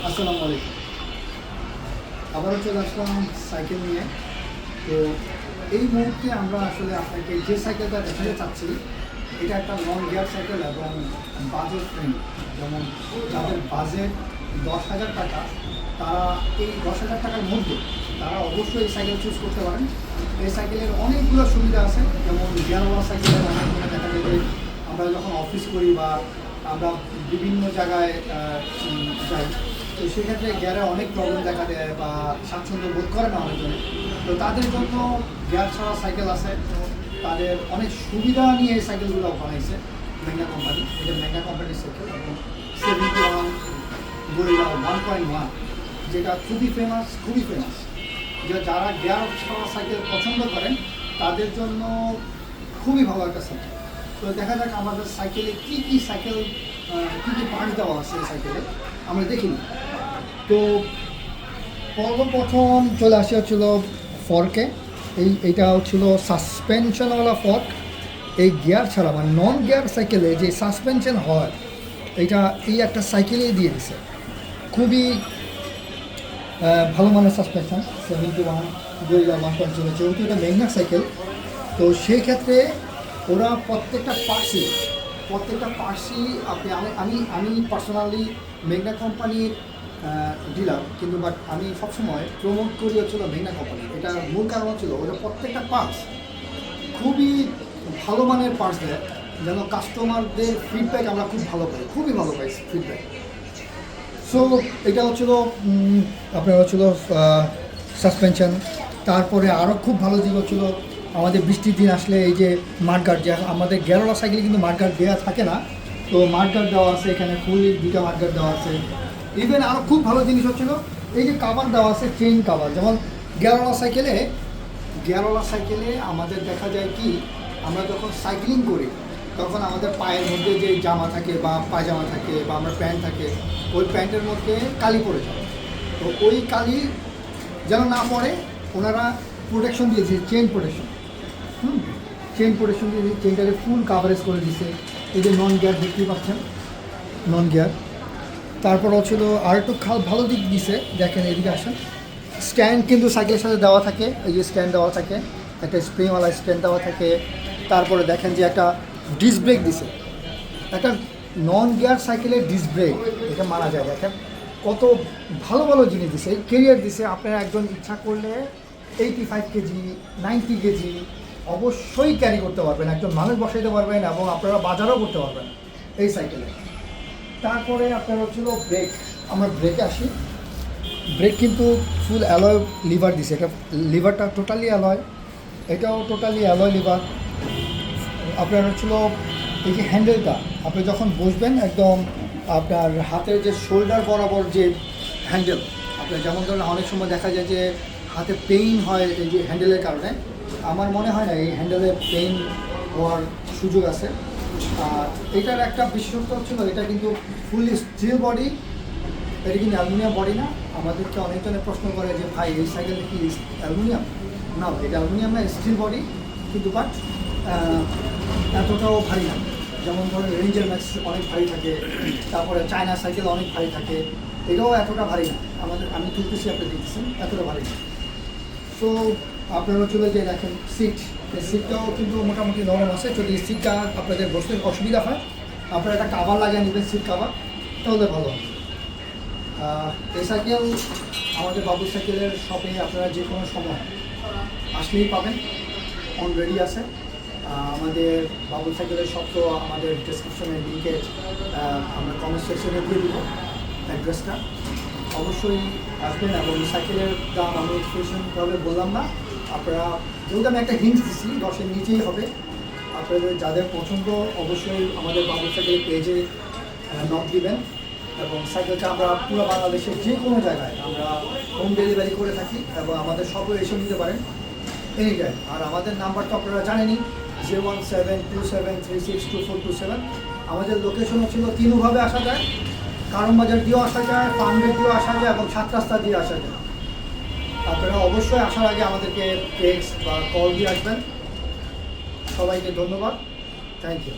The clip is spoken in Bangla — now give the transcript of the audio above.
আসসালামু আলাইকুম। আবারও চলে আসলাম সাইকেল নিয়ে। তো এই মুহূর্তে আমরা আসলে আপনাকে যে সাইকেলটা দেখাতে চাচ্ছি, এটা একটা লং গিয়ার সাইকেল এবং বাজেট ফ্রেন্ড। যেমন যাদের বাজেট 10,000 টাকা, তারা এই 10,000 টাকার মধ্যে তারা অবশ্যই এই সাইকেল চুজ করতে পারেন। এই সাইকেলের অনেকগুলো সুবিধা আছে, যেমন গিয়ারওয়ালা সাইকেলের অনেকগুলো দেখা যায় যে আমরা যখন অফিস করি বা আমরা বিভিন্ন জায়গায় যাই, তো সেক্ষেত্রে গিয়ারে অনেক প্রবলেম দেখা দেয় বা স্বাচ্ছন্দ্য বোধ করে না অনেকজনে। তো তাদের জন্য গিয়ার ছাড়া সাইকেল আছে, তাদের অনেক সুবিধা নিয়ে এই সাইকেলগুলো বানাইছে ম্যাগনা কোম্পানি। এটা ম্যাগনা কোম্পানির সাইকেল এবং 71 গরিলা 1.1, যেটা খুবই ফেমাস। যে যারা গিয়ার ছাড়া সাইকেল পছন্দ করেন তাদের জন্য খুবই ভালো একটা সাইকেল। তো দেখা যাক আমাদের সাইকেলে কী কী পার্টস দেওয়া আছে এই সাইকেলে, আমরা দেখিনি। তো সর্বপ্রথম চলে আসা হচ্ছিল ফর্কে। এইটা হচ্ছিল সাসপেনশনওয়ালা ফর্ক। এই গিয়ার ছাড়া মানে নন গিয়ার সাইকেলে যে সাসপেনশন হয়, এই একটা সাইকেলেই দিয়ে দিছে। খুবই ভালো মানের সাসপেনশন। 71 গরিলা 1.0, যেহেতু এটা ম্যাগনা সাইকেল, তো সেই ক্ষেত্রে ওরা প্রত্যেকটা পার্টসই আমি পার্সোনালি ম্যাগনা কোম্পানির ডিলার, কিন্তু বাট আমি সবসময় প্রমোট করি হচ্ছিল ম্যাগনা কোম্পানির। এটার মূল কারণ হচ্ছিল ওরা প্রত্যেকটা পার্টস খুবই ভালো মানের পার্টস দেয়, যেন কাস্টমারদের ফিডব্যাক আমরা খুবই ভালো পাই ফিডব্যাক। সো এটা হচ্ছিল আপনার হচ্ছিল সাসপেনশন। তারপরে আরও খুব ভালো দিক হচ্ছিল আমাদের বৃষ্টির দিন আসলে এই যে মাঠগার্ড, যে আমাদের গিয়ারওয়ালা সাইকেলে কিন্তু মাঠগার্ড দেওয়া থাকে না, তো মাঠগার্ড দেওয়া আছে এখানে, ফুল 2টা মাঠগার্ড দেওয়া আছে। ইভেন আরও খুব ভালো জিনিস হচ্ছিল এই যে কাভার দেওয়া আছে, চেইন কাভার। যেমন গিয়ারওয়ালা সাইকেলে আমাদের দেখা যায় কি, আমরা যখন সাইক্লিং করি তখন আমাদের পায়ের মধ্যে যে জামা থাকে বা পায়জামা থাকে বা আমরা প্যান্ট থাকে, ওই প্যান্টের মধ্যে কালি পড়ে যায়। তো ওই কালি যেন না পড়ে ওনারা প্রোটেকশন দিয়েছে, চেইন প্রোটেকশন দিয়ে চেইনটাকে ফুল কাভারেজ করে দিয়েছে। এই যে নন গিয়ার দেখতেই পাচ্ছেন, নন গিয়ার। তারপর হচ্ছিল আর একটু ভালো দিক দিছে, দেখেন এদিকে আসেন। স্ট্যান্ড কিন্তু সাইকেলের সাথে দেওয়া থাকে, এই যে স্ট্যান্ড দেওয়া থাকে, একটা স্প্রিংওয়ালা স্ট্যান্ড দেওয়া থাকে। তারপরে দেখেন যে একটা ডিস্ক ব্রেক দিছে, একটা নন গিয়ার সাইকেলের ডিস্ক ব্রেক, এটা মানা যায়। দেখেন কত ভালো জিনিস দিছে, এই কেরিয়ার দিছে। আপনারা একজন ইচ্ছা করলে 85 কেজি 90 কেজি অবশ্যই ক্যারি করতে পারবেন, একজন মানুষ বসাইতে পারবেন এবং আপনারা বাজারও করতে পারবেন এই সাইকেলে। তারপরে আপনার হচ্ছিল ব্রেক। আমরা ব্রেকে আসি। ব্রেক কিন্তু ফুল অ্যালয় লিভার দিছে, এটা লিভারটা টোটালি অ্যালয়, এটাও টোটালি অ্যালয় লিভার। আপনার হচ্ছিল এই যে হ্যান্ডেলটা, আপনি যখন বসবেন একদম আপনার হাতের যে শোল্ডার বরাবর যে হ্যান্ডেল, আপনার যেমন ধরুন অনেক সময় দেখা যায় যে হাতে পেইন হয় এই যে হ্যান্ডেলের কারণে। আমার মনে হয় না এই হ্যান্ডেলে পেইন হওয়ার সুযোগ আছে। আর এটার একটা বিশেষত্ব হচ্ছিল এটা কিন্তু ফুল স্টিল বডি, এটা কিন্তু অ্যালুমিনিয়াম বডি না। আমাদেরকে অনেকজনে প্রশ্ন করে যে ভাই এই সাইকেলটা কি অ্যালুমিনিয়াম? না, এটা অ্যালুমিনিয়াম না, স্টিল বডি, কিন্তু বাট এতটাও ভারী না। যেমন ধরুন রেঞ্জার ম্যাক্স অনেক ভারী থাকে, তারপরে চায়না সাইকেল অনেক ভারী থাকে, এটাও এতটা ভারী না। আমি তুলতেছি, আপনি দেখতেছেন এতটা ভারী না। তো আপনারা চলে যে দেখেন সিট, এই সিটটাও কিন্তু মোটামুটি নরম আছে। যদি সিটটা আপনাদের বসতে অসুবিধা হয়, আপনারা একটা কাভার লাগিয়ে নেবেন, সিট কাভার, তাহলে ভালো হবে। এই সাইকেল আমাদের বাবু সাইকেলের শপে আপনারা যে কোনো সময় আসলেই পাবেন, অলরেডি আছে। আমাদের বাবুল সাইকেলের শপ তো আমাদের ডিসক্রিপশনের লিঙ্কে আমরা কমেন্ট সেকশনে দিয়ে দিব অ্যাড্রেসটা। অবশ্যই আসবেন। এবং সাইকেলের দাম আমি এক্সপ্রেশনভাবে বললাম না, আপনারা যেহেতু আমি একটা হিন্টস দিচ্ছি 10-এর নিচেই হবে। আপনাদের যাদের পছন্দ অবশ্যই আমাদের বাবুল সাইকেল পেজে নক দিবেন। এবং সাইকেলটা আমরা পুরো বাংলাদেশের যে কোনো জায়গায় আমরা হোম ডেলিভারি করে থাকি, এবং আমাদের সবও এসে নিতে পারেন এনি টাইম। আর আমাদের নাম্বার তো আপনারা জানেনই, 01727362427। আমাদের লোকেশন হচ্ছিল 3ভাবে আসা যায়, কারণ বাজার দিয়েও আসা যায়, ফার্মগেট দিয়েও আসা যায় এবং 7 রাস্তা দিয়ে আসা যায়। আপনারা অবশ্যই আসার আগে আমাদেরকে টেক্সট বা কল দিয়ে আসবেন। সবাইকে ধন্যবাদ, থ্যাংক ইউ।